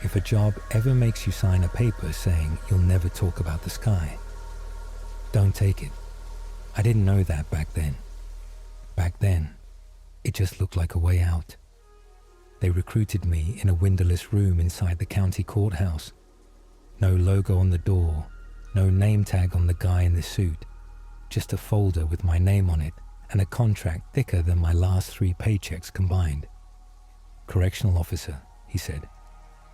if a job ever makes you sign a paper saying you'll never talk about the sky, don't take it. I didn't know that back then. Back then, it just looked like a way out. They recruited me in a windowless room inside the county courthouse. No logo on the door, no name tag on the guy in the suit, just a folder with my name on it and a contract thicker than my last 3 paychecks combined. Correctional officer, he said.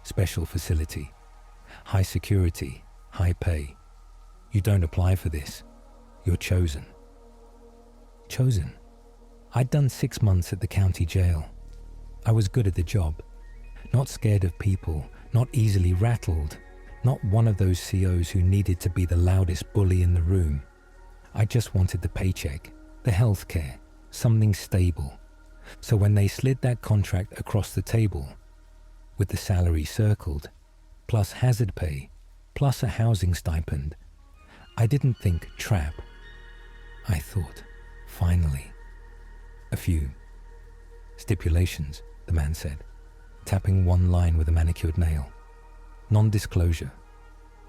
Special facility. High security, high pay. You don't apply for this. You're chosen. Chosen? I'd done 6 months at the county jail. I was good at the job. Not scared of people, not easily rattled, not one of those COs who needed to be the loudest bully in the room. I just wanted the paycheck, the healthcare, something stable. So when they slid that contract across the table, with the salary circled, plus hazard pay, plus a housing stipend, I didn't think trap. I thought, finally. A few stipulations, the man said, tapping one line with a manicured nail. Non-disclosure.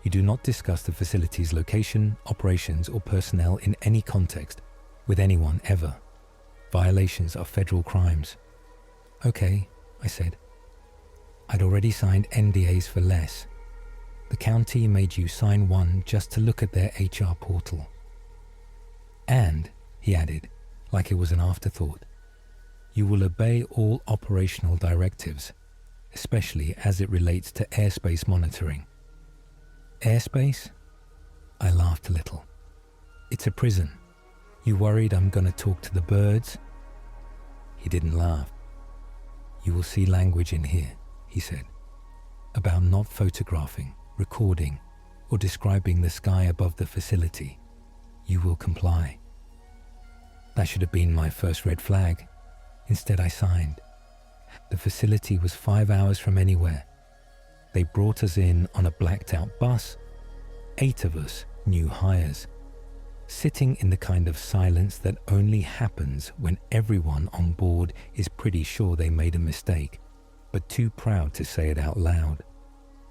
You do not discuss the facility's location, operations, or personnel in any context with anyone ever. Violations are federal crimes. Okay, I said. I'd already signed NDAs for less. The county made you sign one just to look at their HR portal. And, he added, like it was an afterthought, you will obey all operational directives, especially as it relates to airspace monitoring. Airspace? I laughed a little. It's a prison. You worried I'm going to talk to the birds? He didn't laugh. You will see language in here, he said, about not photographing, recording, or describing the sky above the facility. You will comply. That should have been my first red flag. Instead, I signed. The facility was 5 hours from anywhere. They brought us in on a blacked-out bus, 8 of us, new hires, sitting in the kind of silence that only happens when everyone on board is pretty sure they made a mistake, but too proud to say it out loud.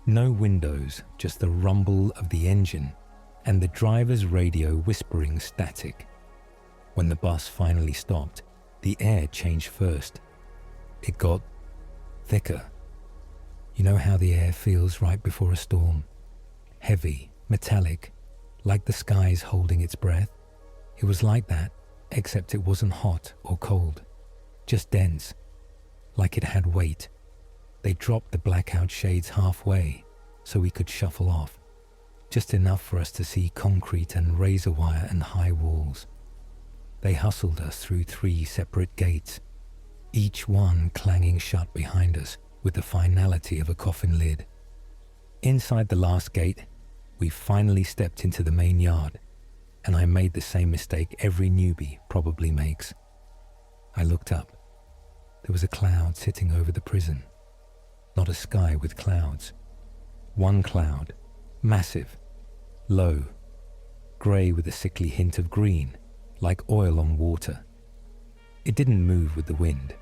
No windows, just the rumble of the engine and the driver's radio whispering static. When the bus finally stopped, the air changed first. It got thicker. You know how the air feels right before a storm? Heavy, metallic, like the sky's holding its breath. It was like that, except it wasn't hot or cold, just dense, like it had weight. They dropped the blackout shades halfway so we could shuffle off, just enough for us to see concrete and razor wire and high walls. They hustled us through 3 separate gates, each one clanging shut behind us with the finality of a coffin lid. Inside the last gate, we finally stepped into the main yard, and I made the same mistake every newbie probably makes. I looked up. There was a cloud sitting over the prison. Not a sky with clouds. One cloud, massive, low, grey with a sickly hint of green, like oil on water. It didn't move with the wind.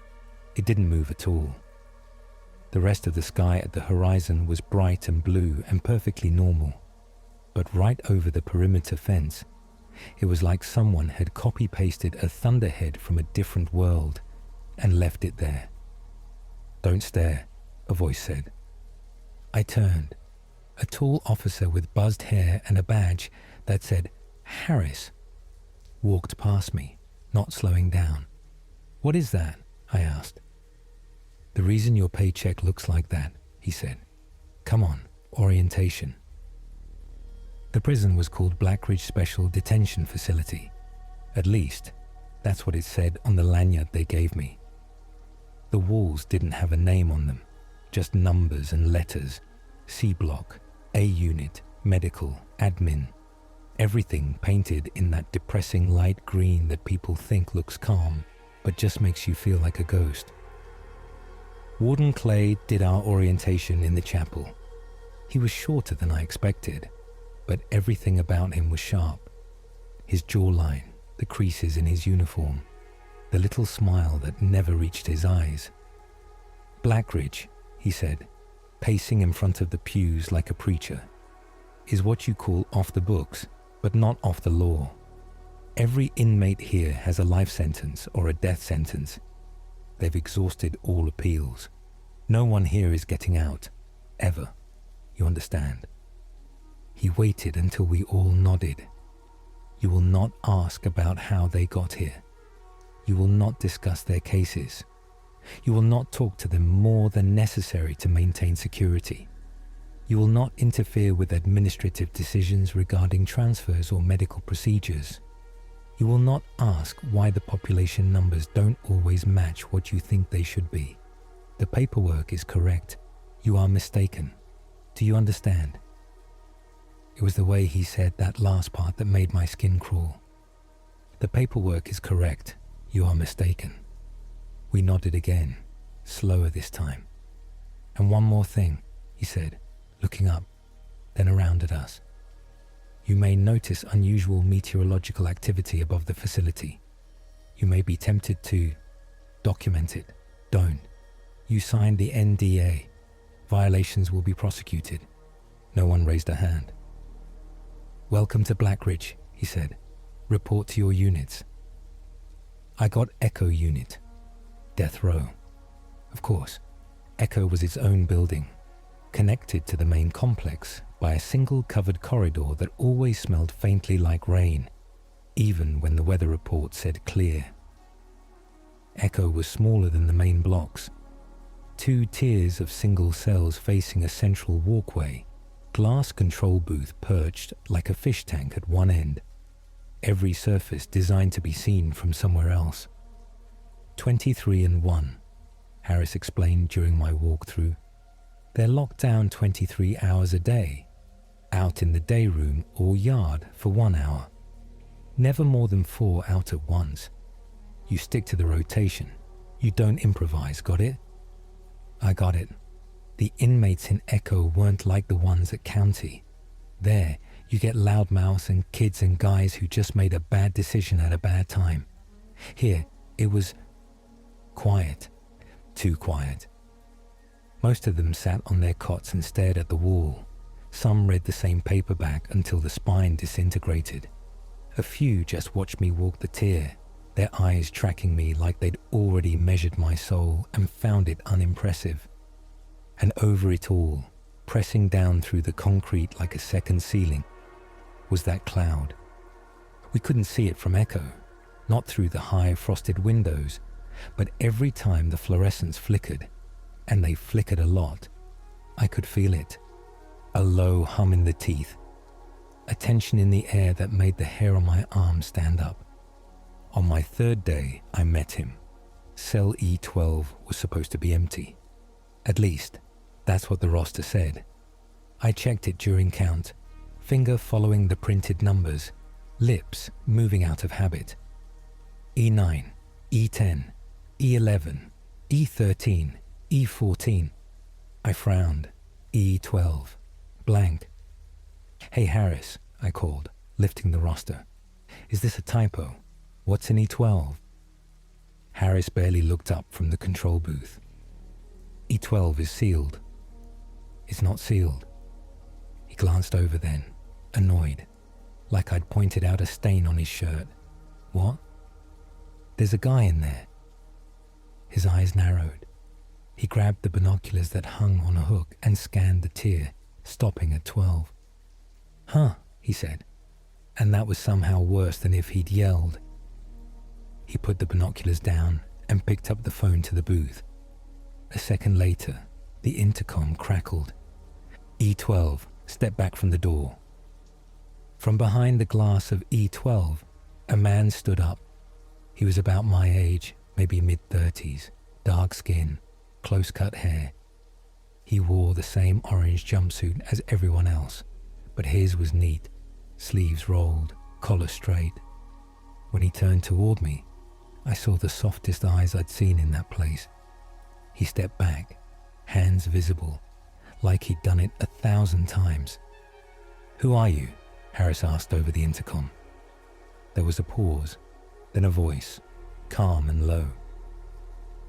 It didn't move at all. The rest of the sky at the horizon was bright and blue and perfectly normal. But right over the perimeter fence, it was like someone had copy-pasted a thunderhead from a different world and left it there. "Don't stare," a voice said. I turned. A tall officer with buzzed hair and a badge that said Harris walked past me, not slowing down. "What is that?" I asked. "The reason your paycheck looks like that," he said. "Come on, orientation." The prison was called Blackridge Special Detention Facility. At least, that's what it said on the lanyard they gave me. The walls didn't have a name on them, just numbers and letters. C block, A unit, medical, admin. Everything painted in that depressing light green that people think looks calm, but just makes you feel like a ghost. Warden Clay did our orientation in the chapel. He was shorter than I expected, but everything about him was sharp. His jawline, the creases in his uniform, the little smile that never reached his eyes. "Blackridge," he said. pacing in front of the pews like a preacher, is what you call off the books, but not off the law. Every inmate here has a life sentence or a death sentence. They've exhausted all appeals. No one here is getting out, ever. You understand? He waited until we all nodded. You will not ask about how they got here. You will not discuss their cases. You will not talk to them more than necessary to maintain security. You will not interfere with administrative decisions regarding transfers or medical procedures. You will not ask why the population numbers don't always match what you think they should be. The paperwork is correct. You are mistaken. Do you understand? It was the way he said that last part that made my skin crawl. The paperwork is correct. You are mistaken. We nodded again, slower this time. And one more thing, he said, looking up, then around at us. You may notice unusual meteorological activity above the facility. You may be tempted to document it. Don't. You signed the NDA. Violations will be prosecuted. No one raised a hand. Welcome to Blackridge, he said. Report to your units. I got Echo Unit. Death Row. Of course, Echo was its own building, connected to the main complex by a single covered corridor that always smelled faintly like rain, even when the weather report said clear. Echo was smaller than the main blocks. 2 tiers of single cells facing a central walkway, glass control booth perched like a fish tank at one end, every surface designed to be seen from somewhere else. 23 and 1, Harris explained during my walkthrough. They're locked down 23 hours a day, out in the day room or yard for 1 hour. Never more than 4 out at once. You stick to the rotation. You don't improvise, got it? I got it. The inmates in Echo weren't like the ones at County. There, you get loudmouths and kids and guys who just made a bad decision at a bad time. Here, it was quiet. Too quiet. Most of them sat on their cots and stared at the wall. Some read the same paperback until the spine disintegrated. A few just watched me walk the tier, their eyes tracking me like they'd already measured my soul and found it unimpressive. And over it all, pressing down through the concrete like a second ceiling, was that cloud. We couldn't see it from Echo, not through the high frosted windows, but every time the fluorescents flickered, and they flickered a lot, I could feel it. A low hum in the teeth, a tension in the air that made the hair on my arm stand up. On my 3rd day, I met him. Cell E12 was supposed to be empty. At least, that's what the roster said. I checked it during count, finger following the printed numbers, lips moving out of habit. E9, E10, E11, E13, E14. I frowned. E12. Blank. Hey Harris, I called, lifting the roster. Is this a typo? What's in E12? Harris barely looked up from the control booth. E12 is sealed. It's not sealed. He glanced over then, annoyed, like I'd pointed out a stain on his shirt. What? There's a guy in there. His eyes narrowed. He grabbed the binoculars that hung on a hook and scanned the tier, stopping at 12. Huh, he said, and that was somehow worse than if he'd yelled. He put the binoculars down and picked up the phone to the booth. A second later, the intercom crackled. E12, step back from the door. From behind the glass of E12, a man stood up. He was about my age, maybe mid-30s, dark skin, close-cut hair. He wore the same orange jumpsuit as everyone else, but his was neat, sleeves rolled, collar straight. When he turned toward me, I saw the softest eyes I'd seen in that place. He stepped back, hands visible, like he'd done it 1,000 times. Who are you? Harris asked over the intercom. There was a pause, then a voice, calm and low.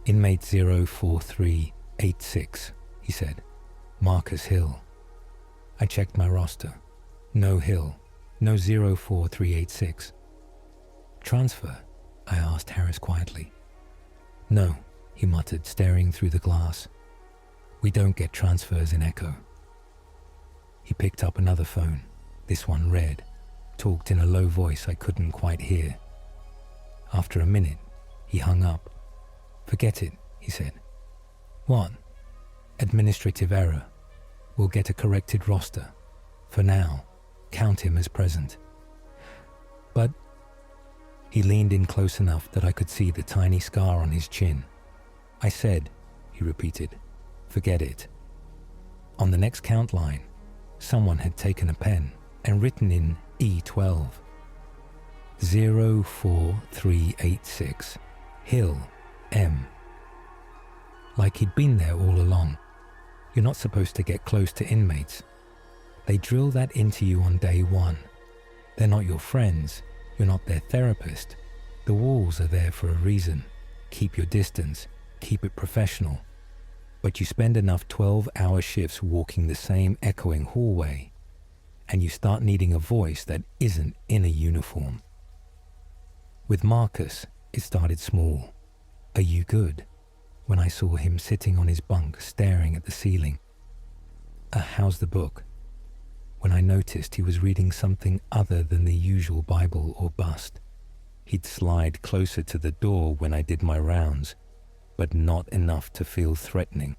Inmate 04386, he said. Marcus Hill. I checked my roster. No Hill. No 04386. Transfer? I asked Harris quietly. No, he muttered, staring through the glass. We don't get transfers in Echo. He picked up another phone. This one read, talked in a low voice I couldn't quite hear. After a minute, he hung up. Forget it, he said. What? Administrative error. We'll get a corrected roster. For now, count him as present. But he leaned in close enough that I could see the tiny scar on his chin. I said, he repeated, forget it. On the next count line, someone had taken a pen and written in E12. 04386, Hill, M. Like he'd been there all along. You're not supposed to get close to inmates. They drill that into you on day one. They're not your friends. You're not their therapist. The walls are there for a reason. Keep your distance. Keep it professional. But you spend enough 12-hour shifts walking the same echoing hallway, and you start needing a voice that isn't in a uniform. With Marcus, it started small. Are you good? When I saw him sitting on his bunk staring at the ceiling. How's the book? When I noticed he was reading something other than the usual Bible or bust. He'd slide closer to the door when I did my rounds, but not enough to feel threatening.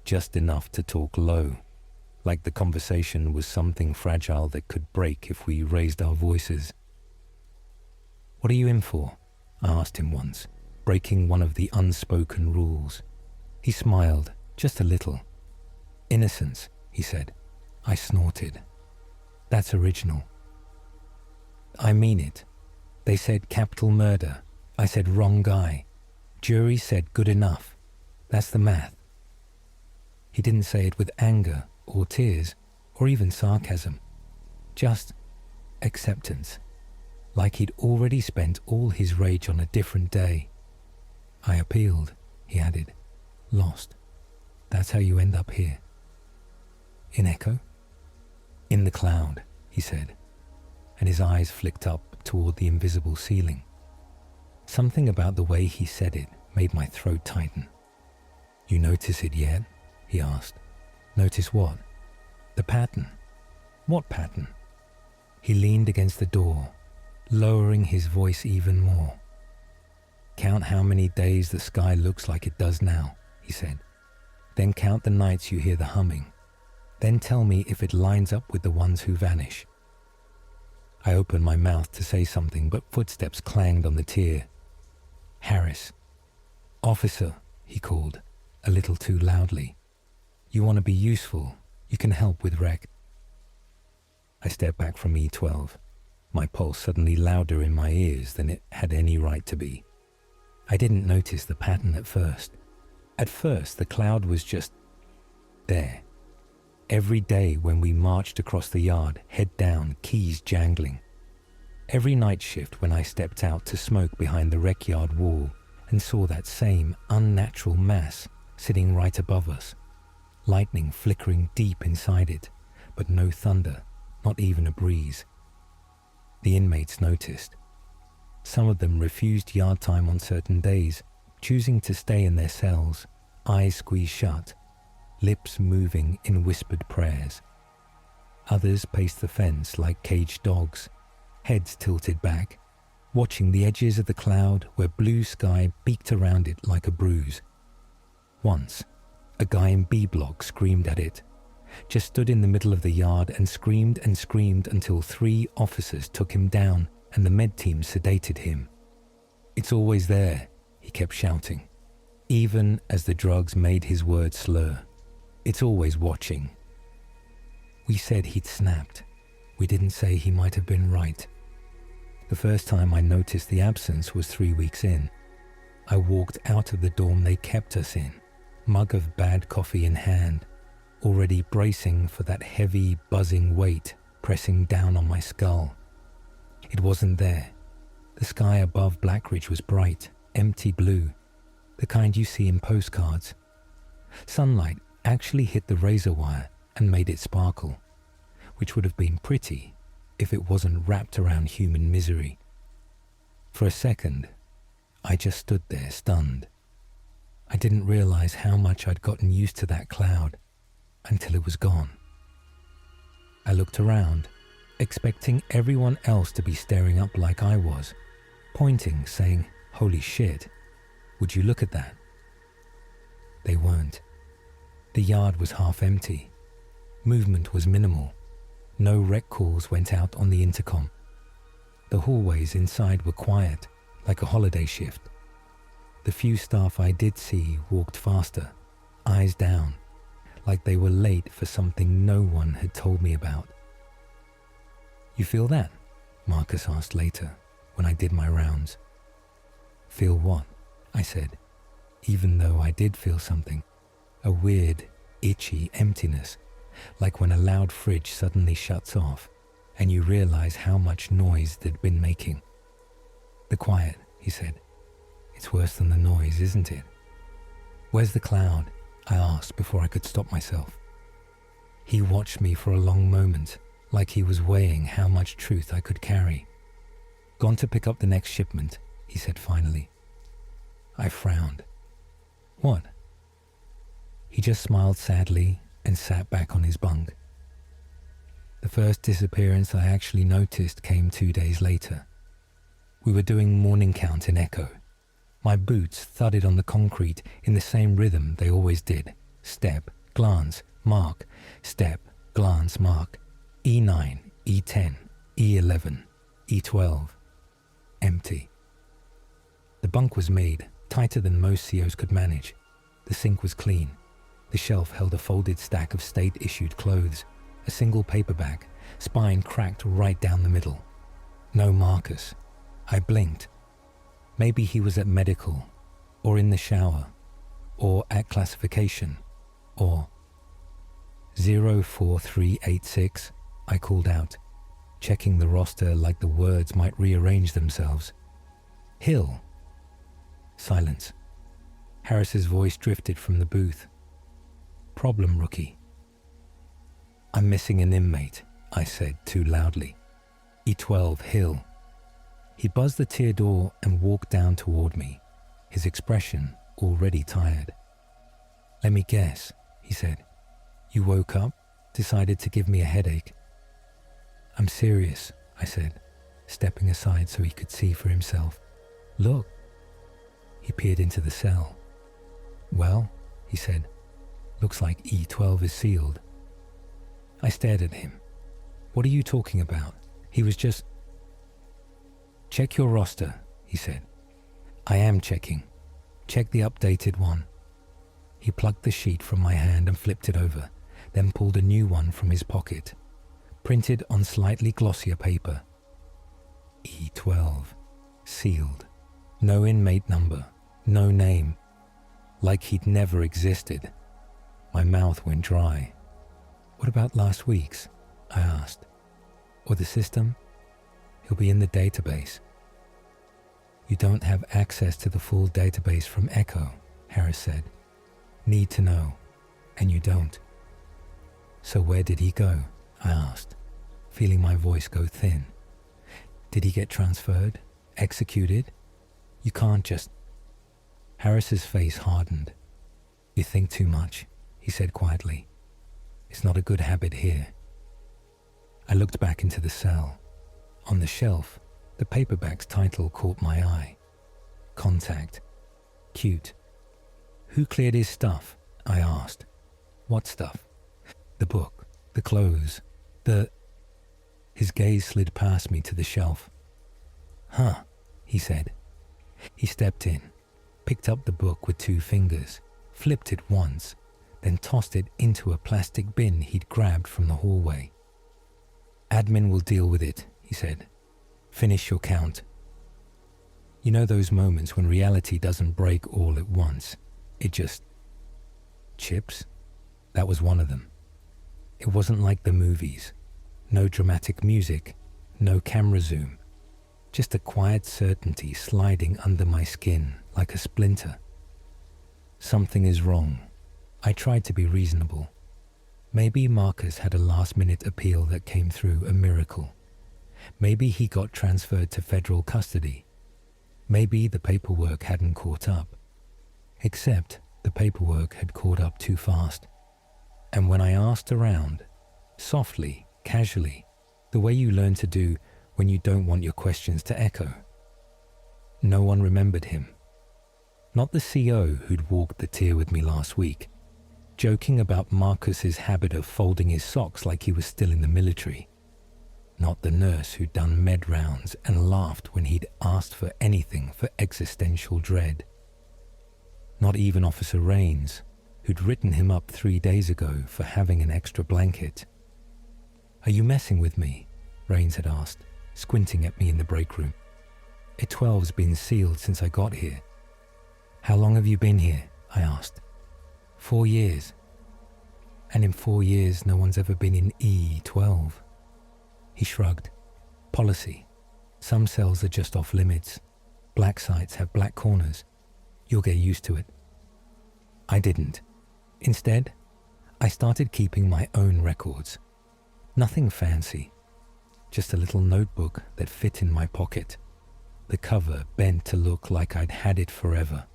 Just enough to talk low, like the conversation was something fragile that could break if we raised our voices. What are you in for? I asked him once, breaking one of the unspoken rules. He smiled, just a little. Innocence, he said. I snorted. That's original. I mean it. They said capital murder. I said wrong guy. Jury said good enough. That's the math. He didn't say it with anger or tears or even sarcasm. Just acceptance. Like he'd already spent all his rage on a different day. I appealed, he added. Lost. That's how you end up here. In Echo? In the cloud, he said, and his eyes flicked up toward the invisible ceiling. Something about the way he said it made my throat tighten. You notice it yet? He asked. Notice what? The pattern. What pattern? He leaned against the door, lowering his voice even more. Count how many days the sky looks like it does now, he said. Then count the nights you hear the humming. Then tell me if it lines up with the ones who vanish. I opened my mouth to say something, but footsteps clanged on the tier. Harris. Officer, he called, a little too loudly. You want to be useful. You can help with rec. I stepped back from E12, my pulse suddenly louder in my ears than it had any right to be. I didn't notice the pattern at first. At first, the cloud was just there. Every day when we marched across the yard, head down, keys jangling. Every night shift when I stepped out to smoke behind the rec yard wall and saw that same unnatural mass sitting right above us, lightning flickering deep inside it, but no thunder, not even a breeze. The inmates noticed. Some of them refused yard time on certain days, choosing to stay in their cells, eyes squeezed shut, lips moving in whispered prayers. Others paced the fence like caged dogs, heads tilted back, watching the edges of the cloud where blue sky beaked around it like a bruise. Once, a guy in B block screamed at it, just stood in the middle of the yard and screamed until 3 officers took him down and the med team sedated him. It's always there, he kept shouting, even as the drugs made his words slur. It's always watching. We said he'd snapped. We didn't say he might have been right. The first time I noticed the absence was 3 weeks in. I walked out of the dorm they kept us in, mug of bad coffee in hand, already bracing for that heavy, buzzing weight pressing down on my skull. It wasn't there. The sky above Blackridge was bright, empty blue, the kind you see in postcards. Sunlight actually hit the razor wire and made it sparkle, which would have been pretty if it wasn't wrapped around human misery. For a second, I just stood there stunned. I didn't realize how much I'd gotten used to that cloud until it was gone. I looked around, expecting everyone else to be staring up like I was, pointing, saying, "Holy shit, would you look at that?" They weren't. The yard was half empty. Movement was minimal. No rec calls went out on the intercom. The hallways inside were quiet, like a holiday shift. The few staff I did see walked faster, eyes down, like they were late for something no one had told me about. "You feel that?" Marcus asked later, when I did my rounds. "Feel what?" I said, even though I did feel something. A weird, itchy emptiness, like when a loud fridge suddenly shuts off and you realize how much noise they'd been making. "The quiet," he said. "It's worse than the noise, isn't it?" "Where's the cloud?" I asked before I could stop myself. He watched me for a long moment, like he was weighing how much truth I could carry. "Gone to pick up the next shipment," he said finally. I frowned. "What?" He just smiled sadly and sat back on his bunk. The first disappearance I actually noticed came 2 days later. We were doing morning count in Echo. My boots thudded on the concrete in the same rhythm they always did. Step, glance, mark, step, glance, mark. E9, E10, E11, E12. Empty. The bunk was made, tighter than most COs could manage. The sink was clean. The shelf held a folded stack of state-issued clothes, a single paperback, spine cracked right down the middle. No Marcus. I blinked. Maybe he was at medical, or in the shower, or at classification, or 04386, I called out, checking the roster like the words might rearrange themselves. "Hill." Silence. Harris's voice drifted from the booth. "Problem, rookie." "I'm missing an inmate," I said too loudly. "E12, Hill." He buzzed the tier door and walked down toward me, his expression already tired. "Let me guess," he said. "You woke up, decided to give me a headache." "I'm serious," I said, stepping aside so he could see for himself. "Look." He peered into the cell. "Well," he said, "looks like E12 is sealed." I stared at him. "What are you talking about?" He was just... "Check your roster," he said. "I am checking. Check the updated one." He plucked the sheet from my hand and flipped it over, then pulled a new one from his pocket, printed on slightly glossier paper. E12. Sealed. No inmate number. No name. Like he'd never existed. My mouth went dry. "What about last week's?" I asked. "Or the system?" "He'll be in the database." "You don't have access to the full database from Echo," Harris said. "Need to know, and you don't." "So where did he go?" I asked, feeling my voice go thin. "Did he get transferred? Executed? You can't just..." Harris's face hardened. "You think too much," he said quietly. "It's not a good habit here." I looked back into the cell. On the shelf, the paperback's title caught my eye. Contact. Cute. "Who cleared his stuff?" I asked. "What stuff?" "The book, the clothes, the..." His gaze slid past me to the shelf. "Huh," he said. He stepped in, picked up the book with 2 fingers, flipped it once, then tossed it into a plastic bin he'd grabbed from the hallway. "Admin will deal with it," he said. "Finish your count." You know those moments when reality doesn't break all at once. It just... Chips? That was one of them. It wasn't like the movies. No dramatic music, no camera zoom. Just a quiet certainty sliding under my skin like a splinter. "Something is wrong," I tried to be reasonable. Maybe Marcus had a last-minute appeal that came through a miracle. Maybe he got transferred to federal custody. Maybe the paperwork hadn't caught up. Except the paperwork had caught up too fast. And when I asked around, softly, casually, the way you learn to do when you don't want your questions to echo, no one remembered him. Not the CO who'd walked the tier with me last week, joking about Marcus's habit of folding his socks like he was still in the military. Not the nurse who'd done med rounds and laughed when he'd asked for anything for existential dread. Not even Officer Rains, who'd written him up 3 days ago for having an extra blanket. "Are you messing with me?" Rains had asked, squinting at me in the break room. "A 12's been sealed since I got here." "How long have you been here?" I asked. 4 years. "And in 4 years no one's ever been in E12. He shrugged. "Policy. Some cells are just off limits. Black sites have black corners. You'll get used to it." I didn't. Instead, I started keeping my own records. Nothing fancy. Just a little notebook that fit in my pocket. The cover bent to look like I'd had it forever.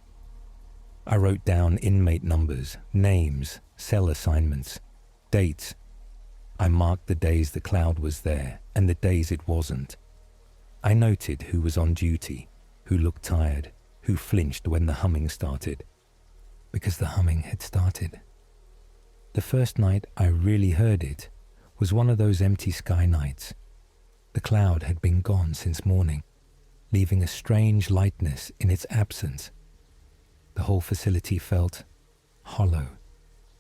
I wrote down inmate numbers, names, cell assignments, dates. I marked the days the cloud was there and the days it wasn't. I noted who was on duty, who looked tired, who flinched when the humming started. Because the humming had started. The first night I really heard it was one of those empty sky nights. The cloud had been gone since morning, leaving a strange lightness in its absence. The whole facility felt hollow,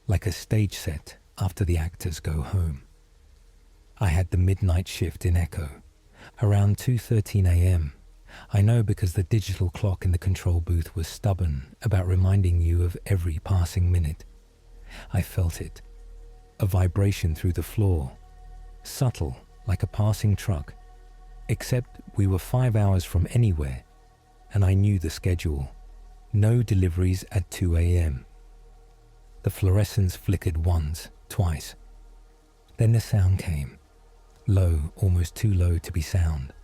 like a stage set after the actors go home. I had the midnight shift in Echo, around 2:13 a.m. I know because the digital clock in the control booth was stubborn about reminding you of every passing minute. I felt it, a vibration through the floor, subtle like a passing truck, except we were 5 hours from anywhere, and I knew the schedule. No deliveries at 2 a.m. The fluorescence flickered once, twice. Then the sound came. Low, almost too low to be sound.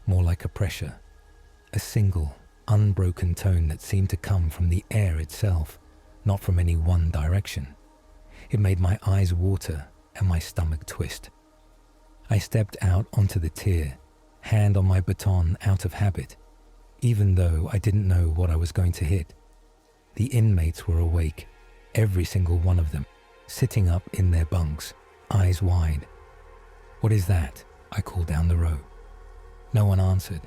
More like a pressure. A single, unbroken tone that seemed to come from the air itself, not from any one direction. It made my eyes water and my stomach twist. I stepped out onto the tier, hand on my baton out of habit, even though I didn't know what I was going to hit. The inmates were awake, every single one of them, sitting up in their bunks, eyes wide. "What is that?" I called down the row. No one answered.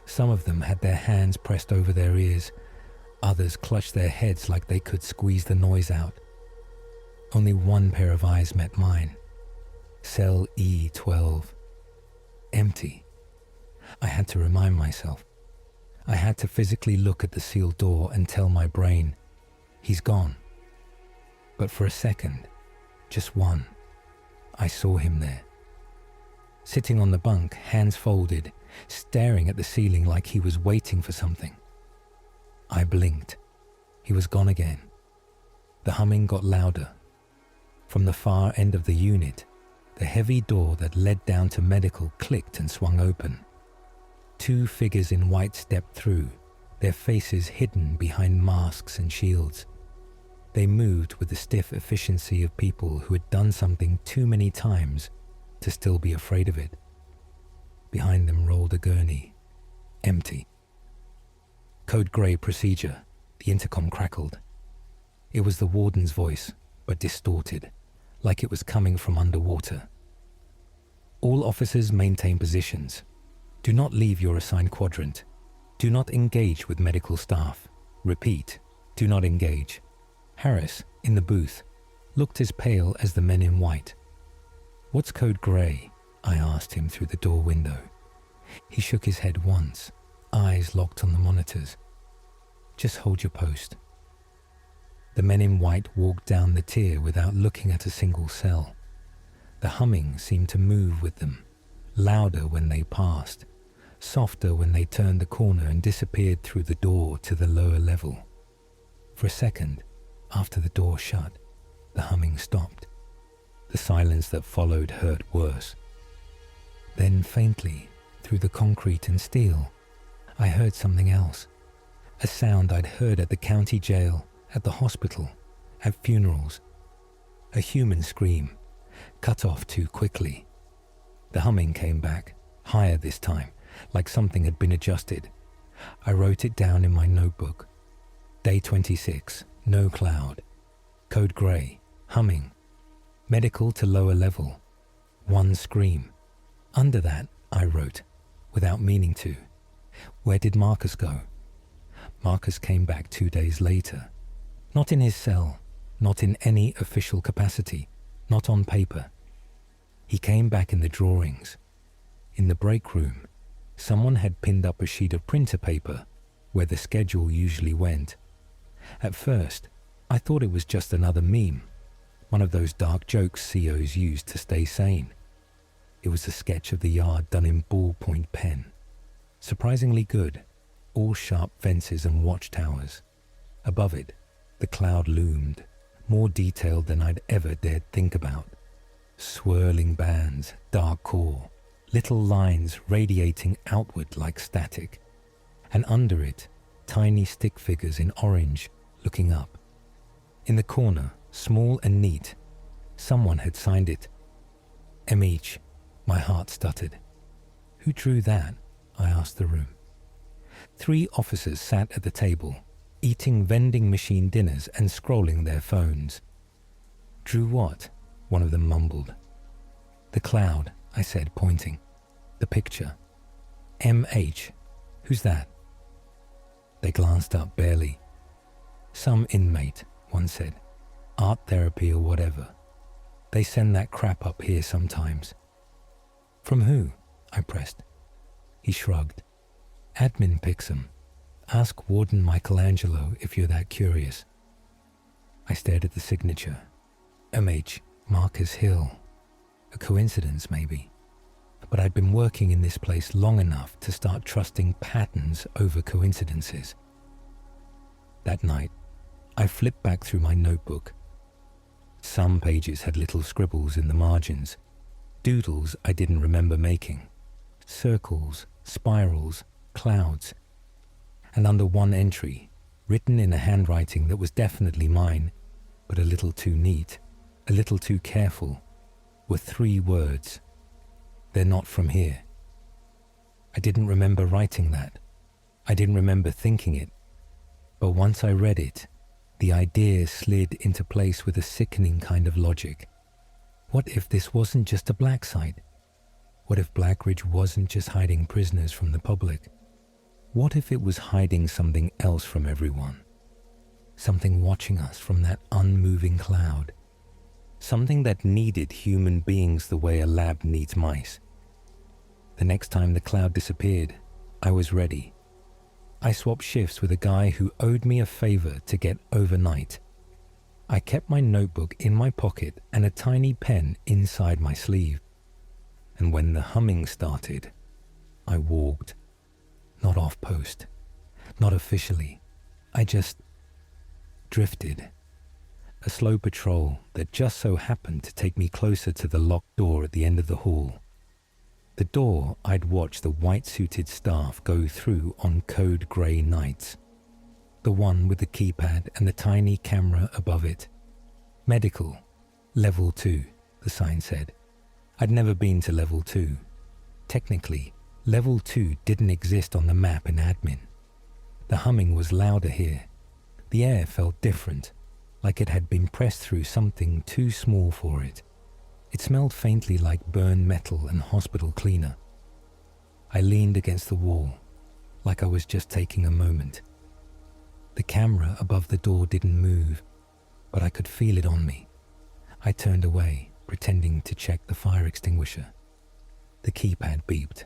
Some of them had their hands pressed over their ears. Others clutched their heads like they could squeeze the noise out. Only one pair of eyes met mine. Cell E12. Empty. I had to remind myself. I had to physically look at the sealed door and tell my brain, he's gone. But for a second, just one, I saw him there. Sitting on the bunk, hands folded, staring at the ceiling like he was waiting for something. I blinked. He was gone again. The humming got louder. From the far end of the unit, the heavy door that led down to medical clicked and swung open. 2 figures in white stepped through, their faces hidden behind masks and shields. They moved with the stiff efficiency of people who had done something too many times to still be afraid of it. Behind them rolled a gurney, empty. "Code Grey procedure," the intercom crackled. It was the warden's voice, but distorted, like it was coming from underwater. "All officers maintain positions. Do not leave your assigned quadrant. Do not engage with medical staff. Repeat, do not engage." Harris, in the booth, looked as pale as the men in white. "What's Code Grey?" I asked him through the door window. He shook his head once, eyes locked on the monitors. "Just hold your post." The men in white walked down the tier without looking at a single cell. The humming seemed to move with them, louder when they passed, softer when they turned the corner and disappeared through the door to the lower level. For a second, After the door shut, the humming stopped. The silence that followed hurt worse. Then faintly, through the concrete and steel, I heard something else. A sound I'd heard at the county jail, at the hospital, at funerals. A human scream, cut off too quickly. The humming came back, higher this time, like something had been adjusted. I wrote it down in my notebook. Day 26, no cloud. Code grey, humming. Medical to lower level. One scream. Under that, I wrote, without meaning to, where did Marcus go? Marcus came back 2 days later. Not in his cell, not in any official capacity, not on paper. He came back in the drawings. In the break room, someone had pinned up a sheet of printer paper where the schedule usually went. At first, I thought it was just another meme, one of those dark jokes COs use to stay sane. It was a sketch of the yard done in ballpoint pen. Surprisingly good, all sharp fences and watchtowers. Above it, the cloud loomed, more detailed than I'd ever dared think about. Swirling bands, dark core, little lines radiating outward like static. And under it, tiny stick figures in orange looking up. In the corner, small and neat, someone had signed it. MH, my heart stuttered. Who drew that? I asked the room. 3 officers sat at the table, eating vending machine dinners and scrolling their phones. Drew what? One of them mumbled. The cloud, I said, pointing. The picture. MH. Who's that? They glanced up barely. Some inmate, one said. Art therapy or whatever. They send that crap up here sometimes. From who? I pressed. He shrugged. Admin picks 'em. Ask Warden Michelangelo if you're that curious. I stared at the signature. MH, Marcus Hill. A coincidence, maybe. But I'd been working in this place long enough to start trusting patterns over coincidences. That night, I flipped back through my notebook. Some pages had little scribbles in the margins, doodles I didn't remember making, circles, spirals, clouds. And under one entry, written in a handwriting that was definitely mine, but a little too neat, a little too careful, were 3 words. They're not from here. I didn't remember writing that. I didn't remember thinking it. But once I read it, the idea slid into place with a sickening kind of logic. What if this wasn't just a black site? What if Blackridge wasn't just hiding prisoners from the public? What if it was hiding something else from everyone? Something watching us from that unmoving cloud. Something that needed human beings the way a lab needs mice. The next time the cloud disappeared, I was ready. I swapped shifts with a guy who owed me a favor to get overnight. I kept my notebook in my pocket and a tiny pen inside my sleeve. And when the humming started, I walked. Not off post, not officially. I just drifted. A slow patrol that just so happened to take me closer to the locked door at the end of the hall. The door I'd watched the white-suited staff go through on code grey nights. The one with the keypad and the tiny camera above it. Medical, level 2, the sign said. I'd never been to level 2. Technically, level 2 didn't exist on the map in admin. The humming was louder here. The air felt different, like it had been pressed through something too small for it. It smelled faintly like burned metal and hospital cleaner. I leaned against the wall, like I was just taking a moment. The camera above the door didn't move, but I could feel it on me. I turned away, pretending to check the fire extinguisher. The keypad beeped.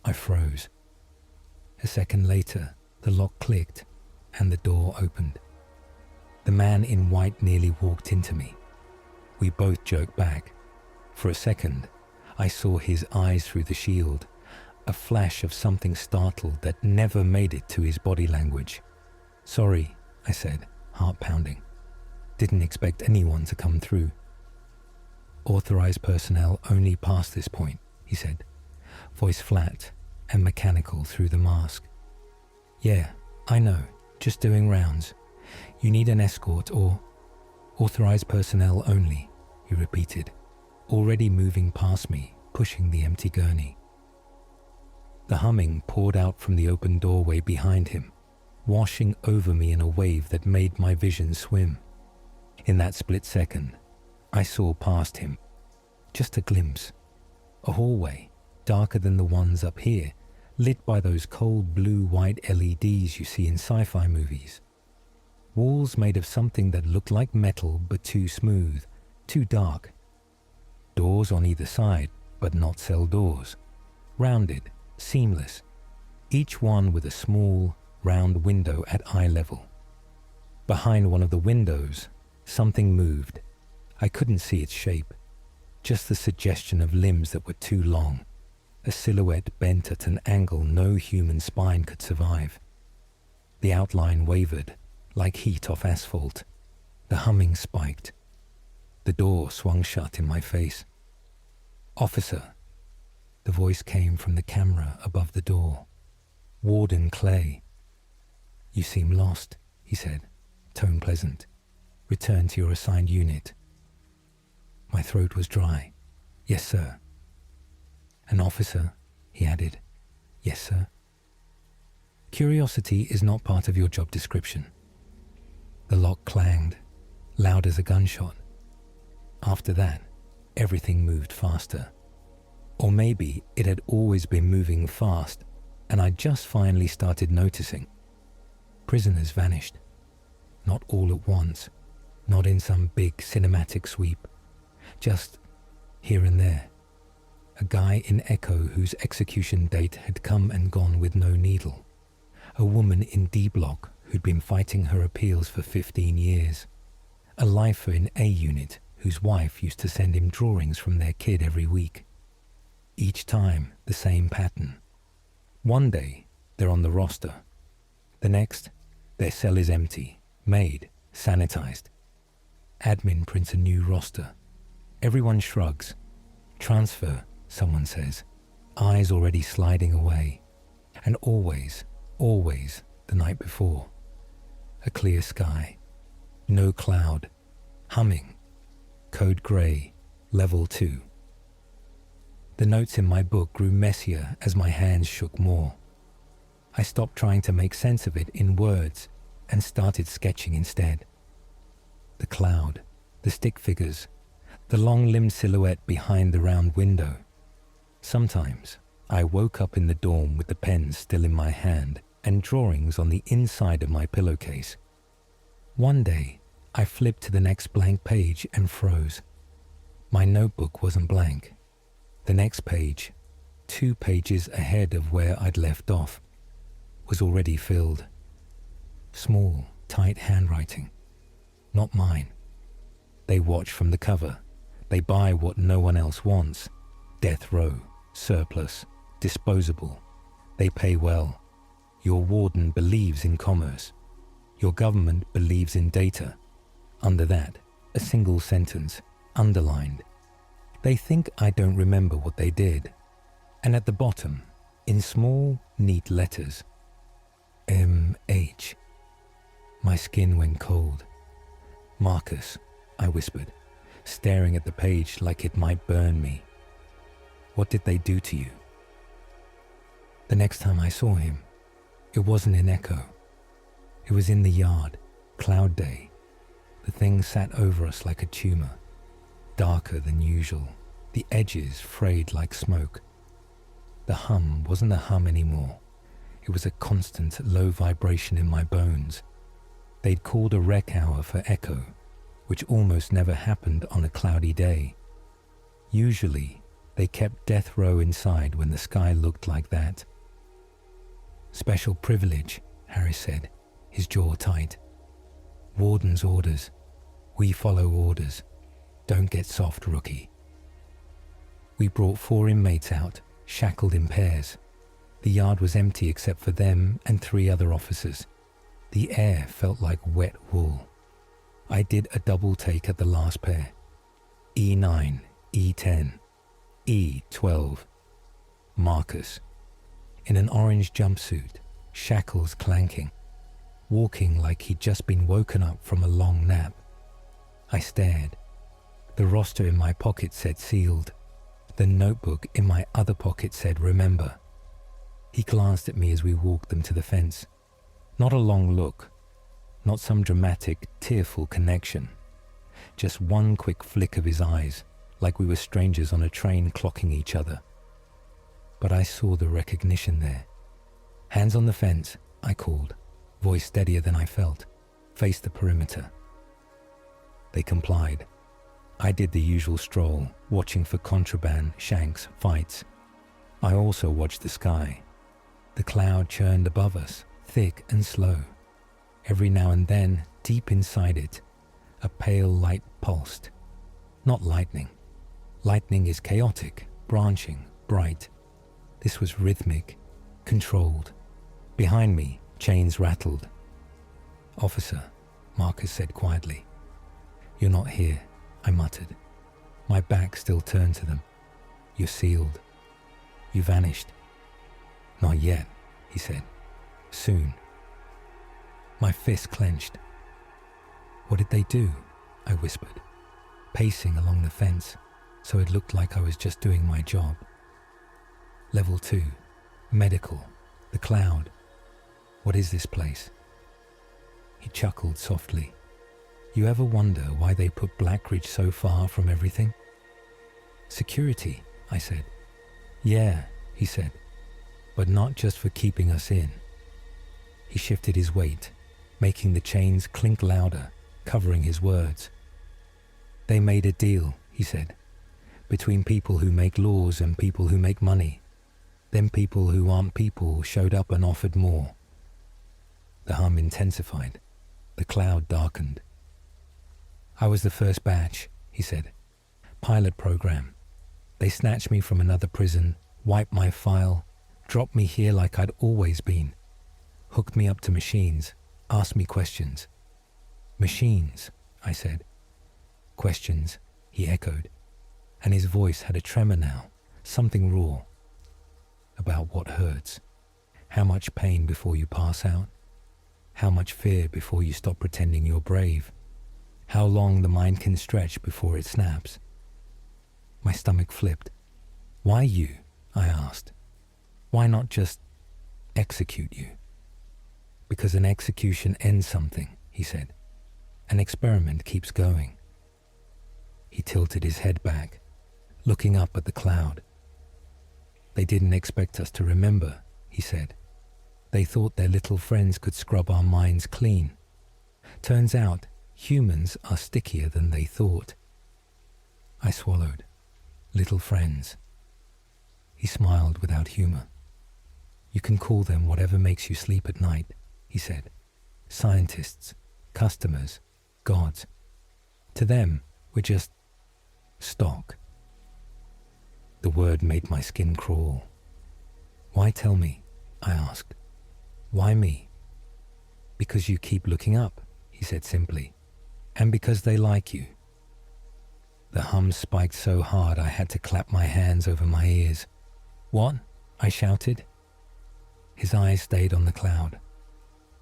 I froze. A second later, the lock clicked and the door opened. The man in white nearly walked into me. We both jerked back. For a second, I saw his eyes through the shield, a flash of something startled that never made it to his body language. Sorry, I said, heart pounding. Didn't expect anyone to come through. Authorized personnel only past this point, he said, voice flat and mechanical through the mask. Yeah, I know, just doing rounds. You need an escort or authorized personnel only, he repeated, already moving past me, pushing the empty gurney. The humming poured out from the open doorway behind him, washing over me in a wave that made my vision swim. In that split second, I saw past him, just a glimpse, a hallway darker than the ones up here, lit by those cold blue-white LEDs you see in sci-fi movies. Walls made of something that looked like metal but too smooth, too dark. Doors on either side, but not cell doors. Rounded, seamless, each one with a small, round window at eye level. Behind one of the windows, something moved. I couldn't see its shape, just the suggestion of limbs that were too long, a silhouette bent at an angle no human spine could survive. The outline wavered, like heat off asphalt. The humming spiked. The door swung shut in my face. "Officer," the voice came from the camera above the door. "Warden Clay." "You seem lost," he said, tone pleasant. "Return to your assigned unit." My throat was dry. "Yes, sir." "An officer," he added. "Yes, sir." Curiosity is not part of your job description. The lock clanged, loud as a gunshot. After that, everything moved faster. Or maybe it had always been moving fast, and I just finally started noticing. Prisoners vanished. Not all at once, not in some big cinematic sweep. Just here and there. A guy in Echo whose execution date had come and gone with no needle. A woman in D Block who'd been fighting her appeals for 15 years. A lifer in A Unit whose wife used to send him drawings from their kid every week. Each time, the same pattern. One day, they're on the roster. The next, their cell is empty, made, sanitized. Admin prints a new roster. Everyone shrugs. Transfer, someone says, eyes already sliding away. And always, always the night before. A clear sky. No cloud. Humming. Code grey. Level 2. The notes in my book grew messier as my hands shook more. I stopped trying to make sense of it in words and started sketching instead. The cloud, the stick figures, the long-limbed silhouette behind the round window. Sometimes I woke up in the dorm with the pen still in my hand and drawings on the inside of my pillowcase. One day, I flipped to the next blank page and froze. My notebook wasn't blank. The next page, 2 pages ahead of where I'd left off, was already filled. Small, tight handwriting. Not mine. They watch from the cover. They buy what no one else wants. Death row, surplus, disposable. They pay well. Your warden believes in commerce. Your government believes in data. Under that, a single sentence, underlined. They think I don't remember what they did. And at the bottom, in small, neat letters, M.H. My skin went cold. "Marcus," I whispered, staring at the page like it might burn me. "What did they do to you?" The next time I saw him, it wasn't in Echo. It was in the yard, cloud day. The thing sat over us like a tumor, darker than usual, the edges frayed like smoke. The hum wasn't a hum anymore. It was a constant low vibration in my bones. They'd called a rec hour for Echo, which almost never happened on a cloudy day. Usually, they kept death row inside when the sky looked like that. "Special privilege," Harris said, his jaw tight. "Warden's orders. We follow orders. Don't get soft, rookie." We brought 4 inmates out, shackled in pairs. The yard was empty except for them and 3 other officers. The air felt like wet wool. I did a double take at the last pair. E9, E10, E12. Marcus, in an orange jumpsuit, shackles clanking, walking like he'd just been woken up from a long nap. I stared. The roster in my pocket said sealed. The notebook in my other pocket said remember. He glanced at me as we walked them to the fence. Not a long look, not some dramatic, tearful connection. Just one quick flick of his eyes, like we were strangers on a train clocking each other. But I saw the recognition there. Hands on the fence, I called, voice steadier than I felt. Face the perimeter. They complied. I did the usual stroll, watching for contraband, shanks, fights. I also watched the sky. The cloud churned above us, thick and slow. Every now and then, deep inside it, a pale light pulsed. Not lightning. Lightning is chaotic, branching, bright. This was rhythmic, controlled. Behind me, chains rattled. "Officer," Marcus said quietly. "You're not here," I muttered. My back still turned to them. "You're sealed. You vanished." "Not yet," he said. "Soon." My fist clenched. "What did they do?" I whispered, pacing along the fence so it looked like I was just doing my job. "Level 2, medical, the cloud. What is this place?" He chuckled softly. "You ever wonder why they put Blackridge so far from everything?" "Security," I said. "Yeah," he said, "but not just for keeping us in." He shifted his weight, making the chains clink louder, covering his words. "They made a deal," he said, "between people who make laws and people who make money. Then people who aren't people showed up and offered more." The hum intensified. The cloud darkened. "I was the first batch," he said. "Pilot program. They snatched me from another prison, wiped my file, dropped me here like I'd always been, hooked me up to machines, asked me questions." "Machines," I said. "Questions," he echoed, and his voice had a tremor now, something raw. "About what hurts. How much pain before you pass out? How much fear before you stop pretending you're brave? How long the mind can stretch before it snaps?" My stomach flipped. "Why you?" I asked. "Why not just execute you?" "Because an execution ends something," he said. "An experiment keeps going." He tilted his head back, looking up at the cloud. "They didn't expect us to remember," he said. "They thought their little friends could scrub our minds clean. Turns out, humans are stickier than they thought." I swallowed. "Little friends." He smiled without humor. "You can call them whatever makes you sleep at night," he said. "Scientists, customers, gods. To them, we're just stock." The word made my skin crawl. "Why tell me?" I asked. "Why me?" "Because you keep looking up," he said simply. "And because they like you." The hum spiked so hard I had to clap my hands over my ears. "What?" I shouted. His eyes stayed on the cloud.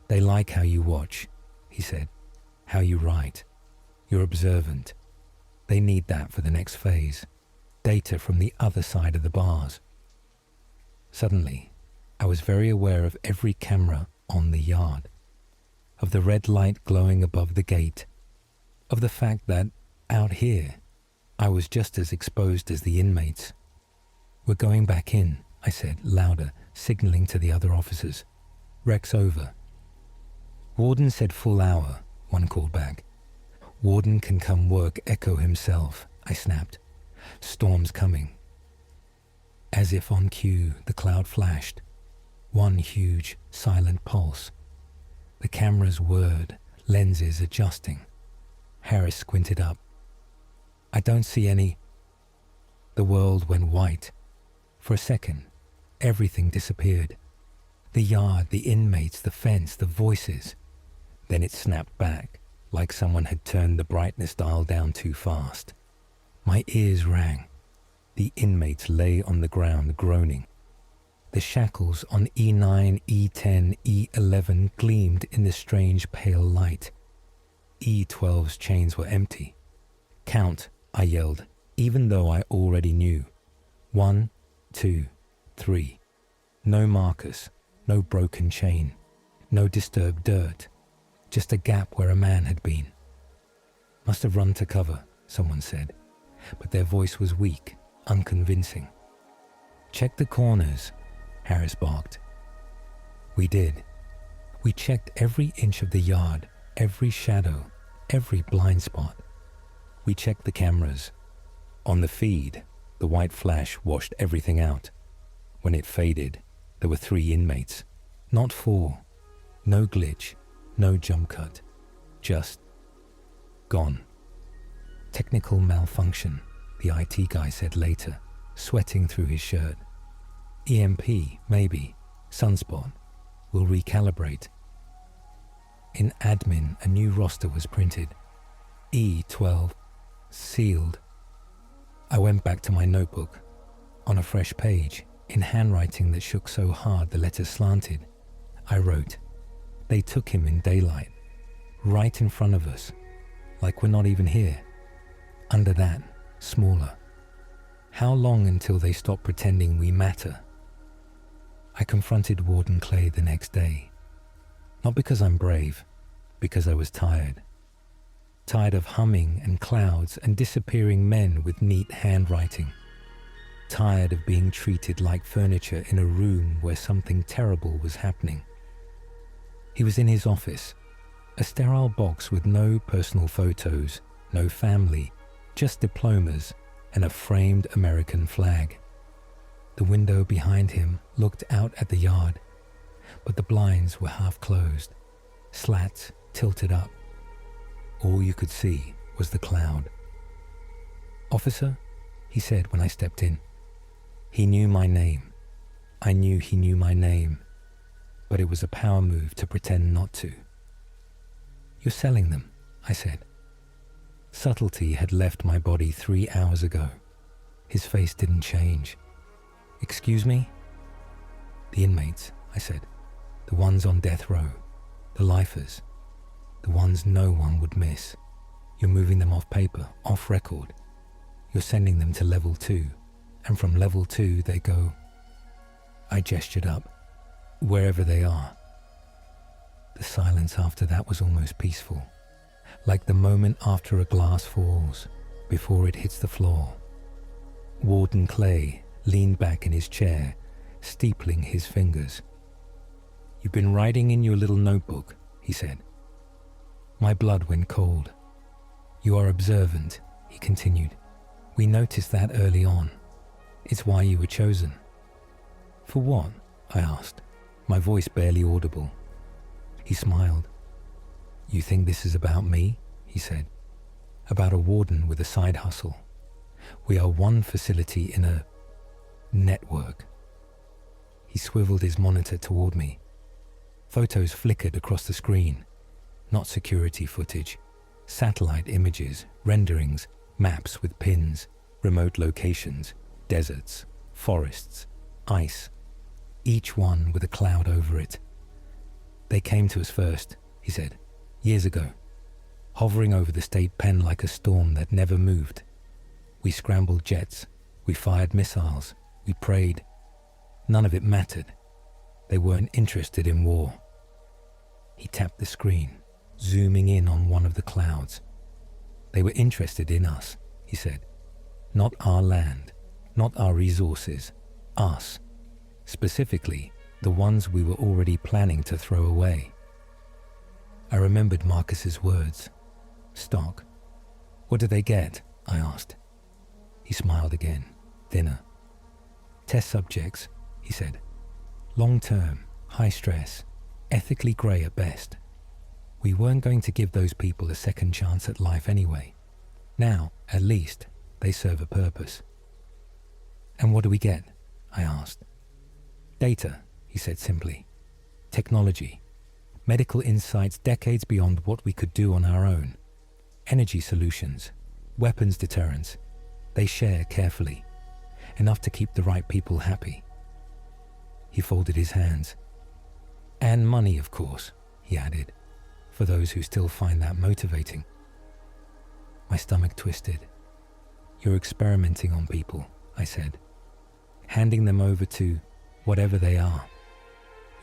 "They like how you watch," he said. "How you write. You're observant. They need that for the next phase. Data from the other side of the bars." Suddenly, I was very aware of every camera on the yard, of the red light glowing above the gate, of the fact that, out here, I was just as exposed as the inmates. "We're going back in," I said, louder, signaling to the other officers. "Rec's over." "Warden said full hour," one called back. "Warden can come work echo himself," I snapped. "Storm's coming." As if on cue, the cloud flashed. One huge, silent pulse. The cameras whirred, lenses adjusting. Harris squinted up. "I don't see any." The world went white. For a second, everything disappeared. The yard, the inmates, the fence, the voices. Then it snapped back, like someone had turned the brightness dial down too fast. My ears rang. The inmates lay on the ground groaning. The shackles on E9, E10, E11 gleamed in the strange pale light. E12's chains were empty. "Count," I yelled, even though I already knew. 1, 2, 3. No markers, no broken chain, no disturbed dirt, just a gap where a man had been. "Must have run to cover," someone said, but their voice was weak, unconvincing. "Check the corners," Harris barked. We did. We checked every inch of the yard, every shadow, every blind spot. We checked the cameras. On the feed, the white flash washed everything out. When it faded, there were 3 inmates, not 4. No glitch, no jump cut, just gone. "Technical malfunction," the IT guy said later, sweating through his shirt. "EMP, maybe. Sunspot. We'll recalibrate." In admin, a new roster was printed. E12. Sealed. I went back to my notebook. On a fresh page, in handwriting that shook so hard the letters slanted, I wrote, "They took him in daylight, right in front of us, like we're not even here." Under that, smaller, "How long until they stop pretending we matter?" I confronted Warden Clay the next day. Not because I'm brave, because I was tired. Tired of humming and clouds and disappearing men with neat handwriting. Tired of being treated like furniture in a room where something terrible was happening. He was in his office, a sterile box with no personal photos, no family, just diplomas and a framed American flag. The window behind him looked out at the yard, but the blinds were half closed, slats tilted up. All you could see was the cloud. "Officer," he said when I stepped in. He knew my name. I knew he knew my name, but it was a power move to pretend not to. "You're selling them," I said. Subtlety had left my body 3 hours ago. His face didn't change. "Excuse me?" "The inmates," I said. "The ones on death row. The lifers. The ones no one would miss. You're moving them off paper, off record. You're sending them to level 2. And from level 2 they go..." I gestured up. "Wherever they are." The silence after that was almost peaceful, like the moment after a glass falls, before it hits the floor. Warden Clay leaned back in his chair, steepling his fingers. "You've been writing in your little notebook," he said. My blood went cold. "You are observant," he continued. "We noticed that early on. It's why you were chosen." "For what?" I asked, my voice barely audible. He smiled. "You think this is about me?" he said. "About a warden with a side hustle. We are one facility in a network." He swiveled his monitor toward me. Photos flickered across the screen. Not security footage. Satellite images, renderings, maps with pins, remote locations, deserts, forests, ice. Each one with a cloud over it. "They came to us first," he said, "years ago. Hovering over the state pen like a storm that never moved. We scrambled jets. We fired missiles. We prayed. None of it mattered. They weren't interested in war." He tapped the screen, zooming in on one of the clouds. "They were interested in us," he said. "Not our land, not our resources, us. Specifically, the ones we were already planning to throw away." I remembered Marcus's words. "Stock. What do they get?" I asked. He smiled again, thinner. "Test subjects," he said. "Long-term, high stress, ethically grey at best. We weren't going to give those people a second chance at life anyway. Now, at least, they serve a purpose." "And what do we get?" I asked. "Data," he said simply. "Technology. Medical insights decades beyond what we could do on our own. Energy solutions, weapons deterrence. They share carefully, enough to keep the right people happy. He folded his hands. And money, of course, he added, for those who still find that motivating. My stomach twisted. You're experimenting on people, I said, handing them over to whatever they are.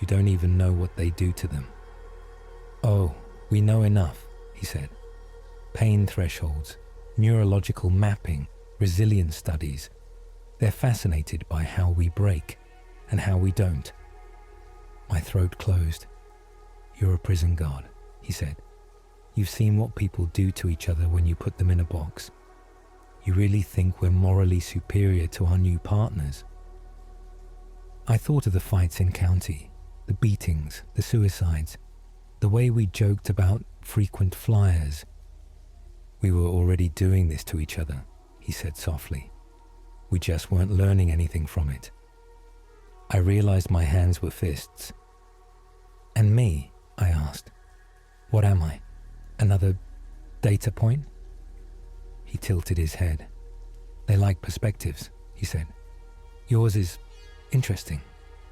You don't even know what they do to them. Oh, we know enough, he said. Pain thresholds, neurological mapping, resilience studies. They're fascinated by how we break and how we don't. My throat closed. You're a prison guard, he said. You've seen what people do to each other when you put them in a box. You really think we're morally superior to our new partners? I thought of the fights in county, the beatings, the suicides, the way we joked about frequent flyers. We were already doing this to each other, he said softly. We just weren't learning anything from it. I realized my hands were fists. And me, I asked. What am I? Another data point? He tilted his head. They like perspectives, he said. Yours is interesting.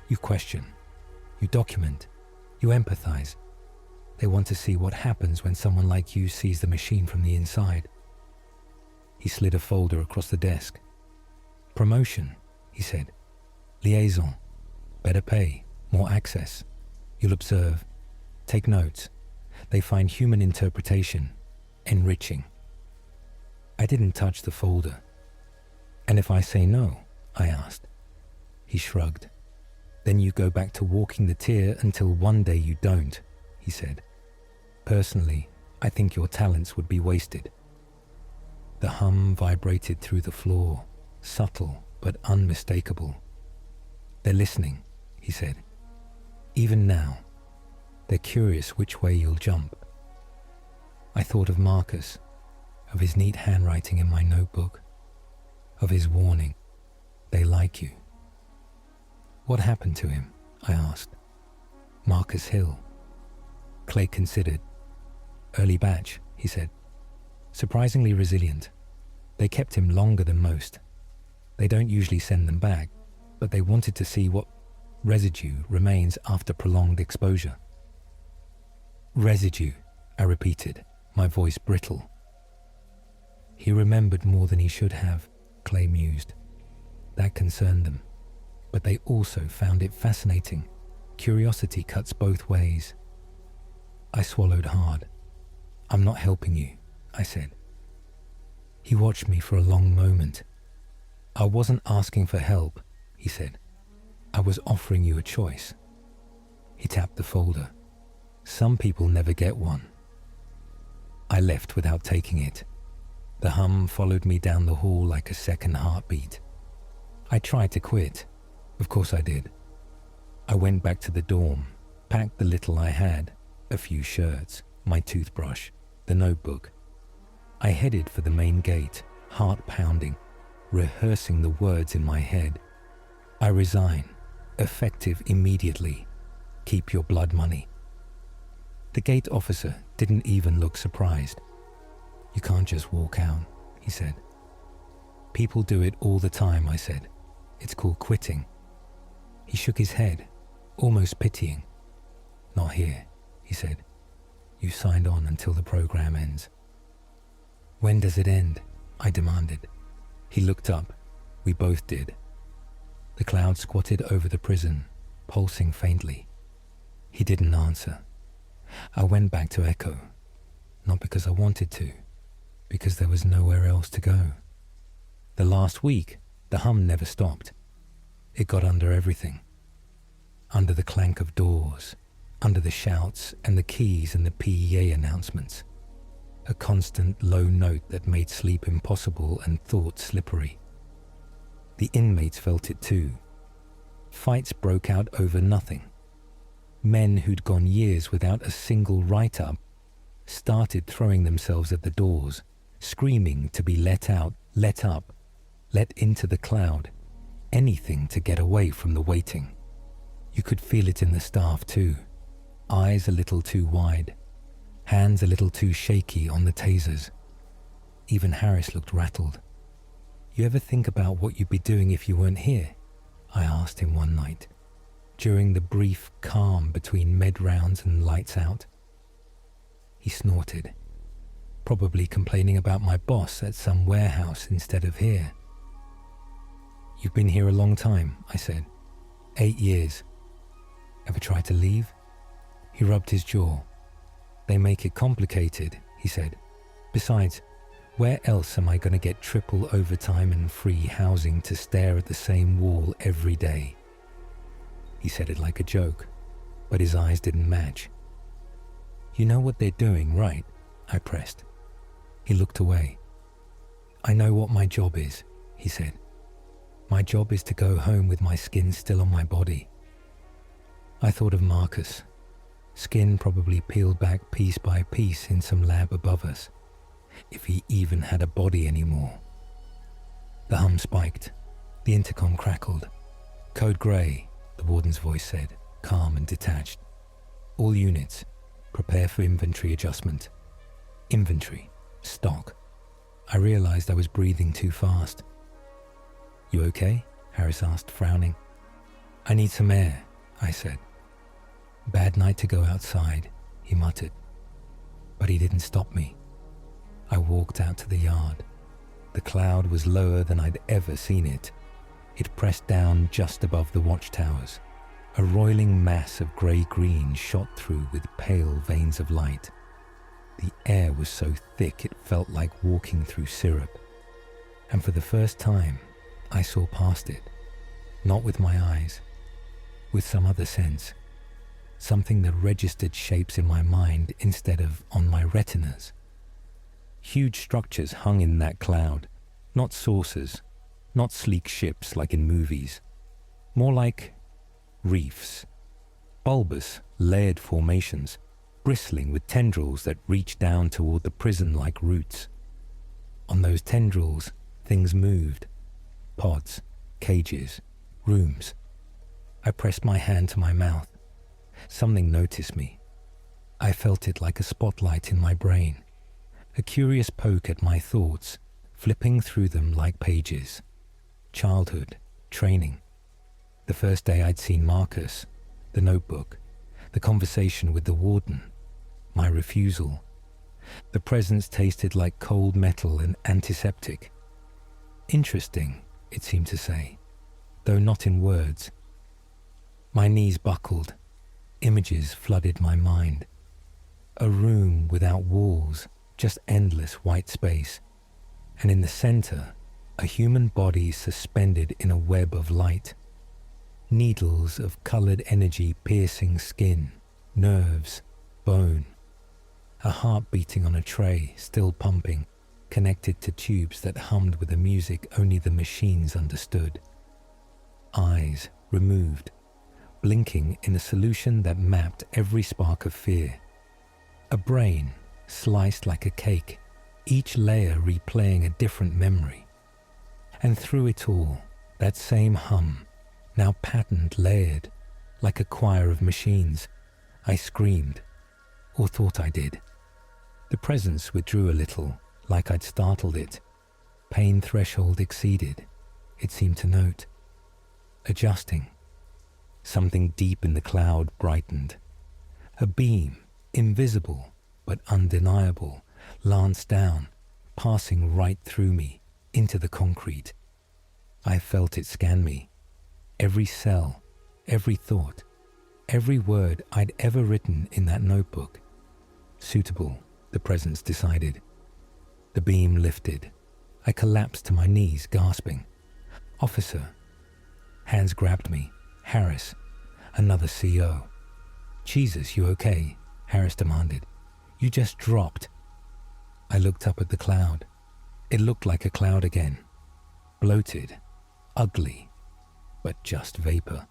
You question. You document. You empathize. They want to see what happens when someone like you sees the machine from the inside. He slid a folder across the desk. Promotion, he said. Liaison. Better pay. More access. You'll observe. Take notes. They find human interpretation enriching. I didn't touch the folder. And if I say no, I asked. He shrugged. Then you go back to walking the tier until one day you don't, he said. Personally, I think your talents would be wasted. The hum vibrated through the floor, subtle but unmistakable. They're listening, he said. Even now, they're curious which way you'll jump. I thought of Marcus, of his neat handwriting in my notebook, of his warning, they like you. What happened to him? I asked. Marcus Hill. Clay considered. Early batch, he said. Surprisingly resilient. They kept him longer than most. They don't usually send them back, but they wanted to see what residue remains after prolonged exposure. Residue, I repeated, my voice brittle. He remembered more than he should have, Clay mused. That concerned them, but they also found it fascinating. Curiosity cuts both ways. I swallowed hard. I'm not helping you, I said. He watched me for a long moment. I wasn't asking for help, he said. I was offering you a choice. He tapped the folder. Some people never get one. I left without taking it. The hum followed me down the hall like a second heartbeat. I tried to quit. Of course I did. I went back to the dorm, packed the little I had, a few shirts, my toothbrush, the notebook. I headed for the main gate, heart pounding, rehearsing the words in my head. I resign, effective immediately. Keep your blood money. The gate officer didn't even look surprised. You can't just walk out, he said. People do it all the time, I said. It's called quitting. He shook his head, almost pitying. Not here, he said. You signed on until the program ends. When does it end? I demanded. He looked up. We both did. The cloud squatted over the prison, pulsing faintly. He didn't answer. I went back to Echo, not because I wanted to, because there was nowhere else to go. The last week, the hum never stopped. It got under everything. Under the clank of doors, under the shouts and the keys and the PEA announcements. A constant low note that made sleep impossible and thought slippery. The inmates felt it too. Fights broke out over nothing. Men who'd gone years without a single write-up started throwing themselves at the doors, screaming to be let out, let up, let into the cloud, anything to get away from the waiting. You could feel it in the staff too. eyes a little too wide, hands a little too shaky on the tasers. Even Harris looked rattled. "You ever think about what you'd be doing if you weren't here?" I asked him one night, during the brief calm between med rounds and lights out. He snorted, probably complaining about my boss at some warehouse instead of here. "You've been here a long time," I said. 8 years. "Ever tried to leave?" He rubbed his jaw. "They make it complicated," he said. "Besides, where else am I going to get triple overtime and free housing to stare at the same wall every day?" He said it like a joke, but his eyes didn't match. "You know what they're doing, right?" I pressed. He looked away. "I know what my job is," he said. "My job is to go home with my skin still on my body." I thought of Marcus. Skin probably peeled back piece by piece in some lab above us, if he even had a body anymore. The hum spiked. The intercom crackled. "Code Grey," the warden's voice said, calm and detached. "All units, prepare for inventory adjustment." Inventory. Stock. I realized I was breathing too fast. "You okay?" Harris asked, frowning. "I need some air," I said. "Bad night to go outside," he muttered. But he didn't stop me. I walked out to the yard. The cloud was lower than I'd ever seen it. It pressed down just above the watchtowers. A roiling mass of grey-green shot through with pale veins of light. The air was so thick it felt like walking through syrup. And for the first time, I saw past it. Not with my eyes, with some other sense. Something that registered shapes in my mind instead of on my retinas. Huge structures hung in that cloud, not saucers, not sleek ships like in movies. More like reefs. Bulbous, layered formations, bristling with tendrils that reached down toward the prison-like roots. On those tendrils, things moved. Pods, cages, rooms. I pressed my hand to my mouth. Something noticed me. I felt it like a spotlight in my brain, a curious poke at my thoughts, flipping through them like pages. Childhood, training. The first day I'd seen Marcus, the notebook, the conversation with the warden, my refusal. The presence tasted like cold metal and antiseptic. Interesting, it seemed to say, though not in words. My knees buckled. Images flooded my mind. A room without walls, just endless white space. And in the center, a human body suspended in a web of light. Needles of colored energy piercing skin, nerves, bone. A heart beating on a tray, still pumping, connected to tubes that hummed with a music only the machines understood. Eyes removed, blinking in a solution that mapped every spark of fear. A brain sliced like a cake, each layer replaying a different memory. And through it all, that same hum, now patterned, layered, like a choir of machines. I screamed, or thought I did. The presence withdrew a little, like I'd startled it. Pain threshold exceeded, it seemed to note. Adjusting. Something deep in the cloud brightened. A beam, invisible but undeniable, lanced down, passing right through me, into the concrete. I felt it scan me. Every cell, every thought, every word I'd ever written in that notebook. Suitable, the presence decided. The beam lifted. I collapsed to my knees, gasping. "Officer." Hands grabbed me. Harris, another CO. "Jesus, you okay?" Harris demanded. "You just dropped." I looked up at the cloud. It looked like a cloud again. Bloated, ugly, but just vapor.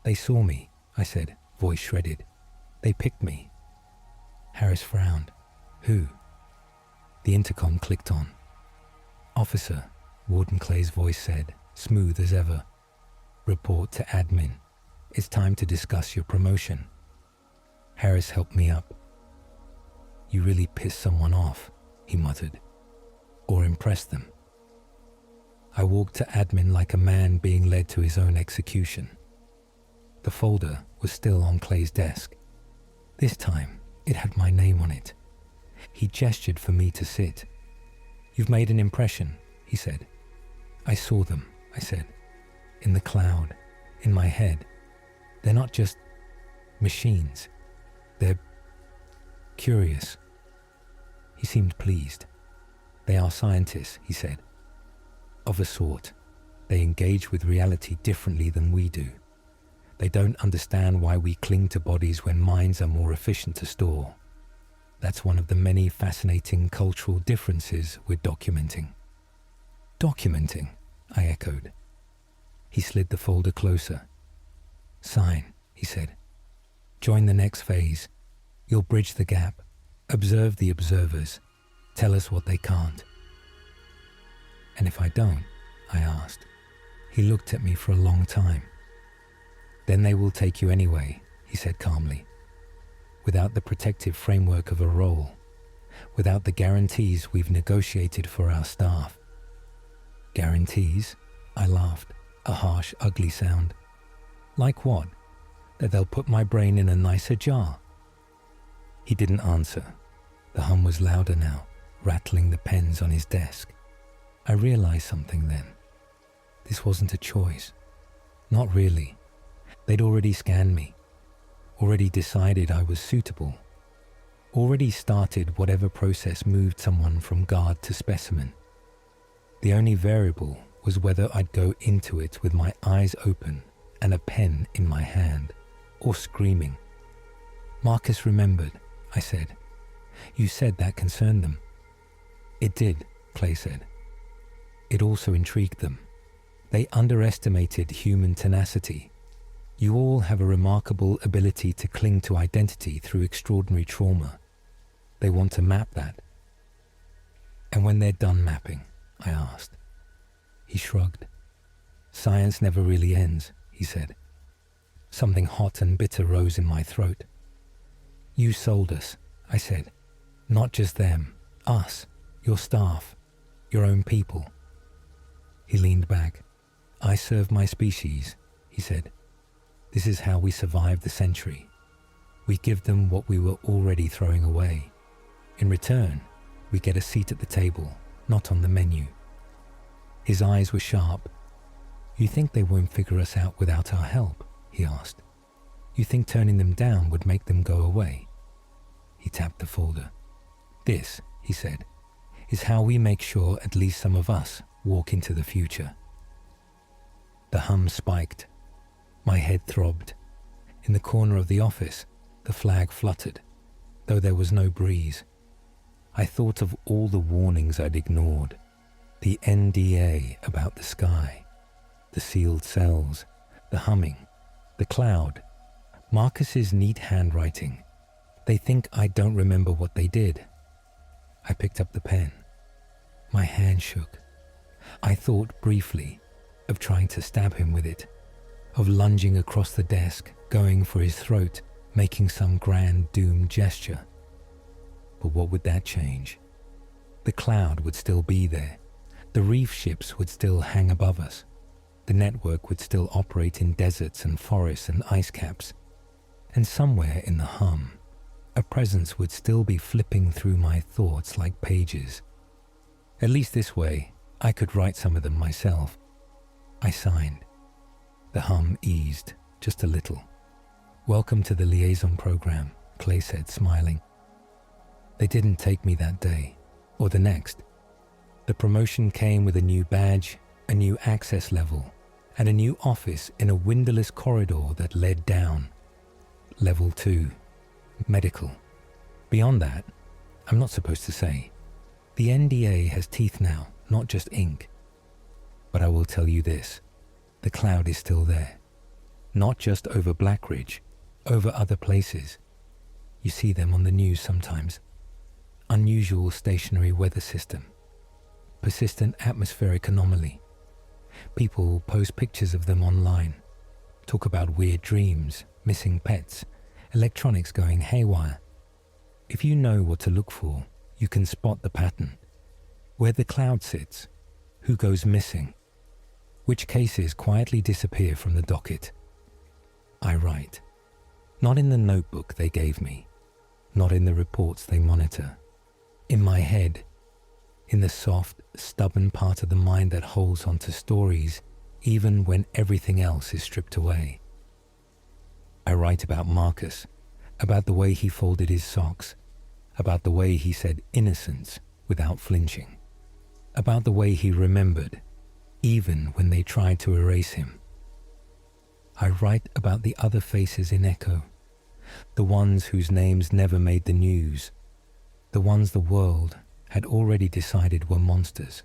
"They saw me," I said, voice shredded. "They picked me." Harris frowned. "Who?" The intercom clicked on. "Officer," Warden Clay's voice said, smooth as ever. "Report to admin. It's time to discuss your promotion." Harris helped me up. You really pissed someone off, he muttered, or impressed them. I walked to admin like a man being led to his own execution. The folder was still on Clay's desk. This time, it had my name on it. He gestured for me to sit. You've made an impression, he said. I saw them, I said. In the cloud, in my head. They're not just machines. They're curious. He seemed pleased. They are scientists, he said. Of a sort. They engage with reality differently than we do. They don't understand why we cling to bodies when minds are more efficient to store. That's one of the many fascinating cultural differences we're documenting. Documenting, I echoed. He slid the folder closer. Sign, he said. Join the next phase. You'll bridge the gap. Observe the observers. Tell us what they can't. And if I don't, I asked. He looked at me for a long time. Then they will take you anyway, he said calmly. Without the protective framework of a role. Without the guarantees we've negotiated for our staff. Guarantees? I laughed, a harsh, ugly sound. Like what? That they'll put my brain in a nicer jar? He didn't answer. The hum was louder now, rattling the pens on his desk. I realized something then. This wasn't a choice. Not really. They'd already scanned me. Already decided I was suitable. Already started whatever process moved someone from guard to specimen. The only variable was whether I'd go into it with my eyes open and a pen in my hand, or screaming. Marcus remembered, I said. You said that concerned them. It did, Clay said. It also intrigued them. They underestimated human tenacity. You all have a remarkable ability to cling to identity through extraordinary trauma. They want to map that. And when they're done mapping, I asked. He shrugged. Science never really ends, he said. Something hot and bitter rose in my throat. You sold us, I said. Not just them, us, your staff, your own people. He leaned back. I serve my species, he said. This is how we survive the century. We give them what we were already throwing away. In return, we get a seat at the table, not on the menu. His eyes were sharp. You think they won't figure us out without our help? He asked. You think turning them down would make them go away? He tapped the folder. This, he said, is how we make sure at least some of us walk into the future. The hum spiked. My head throbbed. In the corner of the office, the flag fluttered, though there was no breeze. I thought of all the warnings I'd ignored. The NDA about the sky, the sealed cells, the humming, the cloud, Marcus's neat handwriting. They think I don't remember what they did. I picked up the pen. My hand shook. I thought briefly of trying to stab him with it, of lunging across the desk, going for his throat, making some grand doomed gesture. But what would that change? The cloud would still be there. The reef ships would still hang above us. The network would still operate in deserts and forests and ice caps. And somewhere in the hum, a presence would still be flipping through my thoughts like pages. At least this way, I could write some of them myself. I signed. The hum eased, just a little. Welcome to the liaison program, Clay said, smiling. They didn't take me that day, or the next. The promotion came with a new badge, a new access level, and a new office in a windowless corridor that led down. Level 2, medical. Beyond that, I'm not supposed to say. The NDA has teeth now, not just ink. But I will tell you this, the cloud is still there. Not just over Blackridge, over other places. You see them on the news sometimes. Unusual stationary weather system. Persistent atmospheric anomaly. People post pictures of them online. Talk about weird dreams, missing pets, electronics going haywire. If you know what to look for, you can spot the pattern. Where the cloud sits, who goes missing, which cases quietly disappear from the docket. I write, not in the notebook they gave me, not in the reports they monitor, in my head, in the soft, stubborn part of the mind that holds onto stories even when everything else is stripped away. I write about Marcus, about the way he folded his socks, about the way he said innocence without flinching, about the way he remembered, even when they tried to erase him. I write about the other faces in Echo, the ones whose names never made the news, the ones the world had already decided were monsters.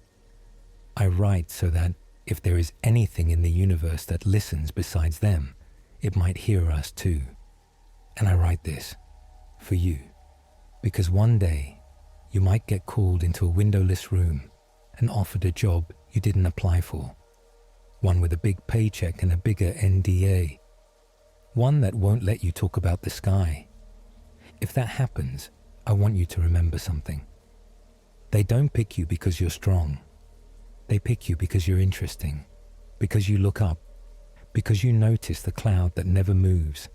I write so that if there is anything in the universe that listens besides them, it might hear us too. And I write this for you, because one day you might get called into a windowless room and offered a job you didn't apply for, one with a big paycheck and a bigger NDA, one that won't let you talk about the sky. If that happens, I want you to remember something. They don't pick you because you're strong. They pick you because you're interesting, because you look up, because you notice the cloud that never moves.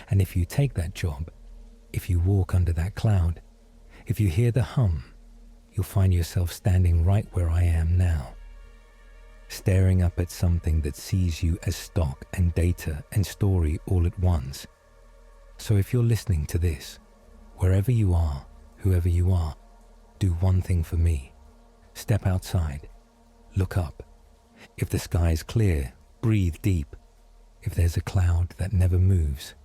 And if you take that job, if you walk under that cloud, if you hear the hum, you'll find yourself standing right where I am now, staring up at something that sees you as stock and data and story all at once. So if you're listening to this, wherever you are, whoever you are, do one thing for me. Step outside. Look up. If the sky is clear, breathe deep. If there's a cloud that never moves,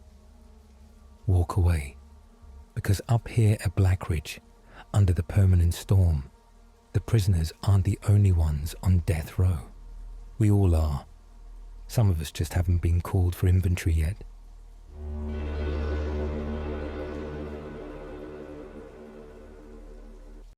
walk away. Because up here at Blackridge, under the permanent storm, the prisoners aren't the only ones on death row. We all are. Some of us just haven't been called for inventory yet.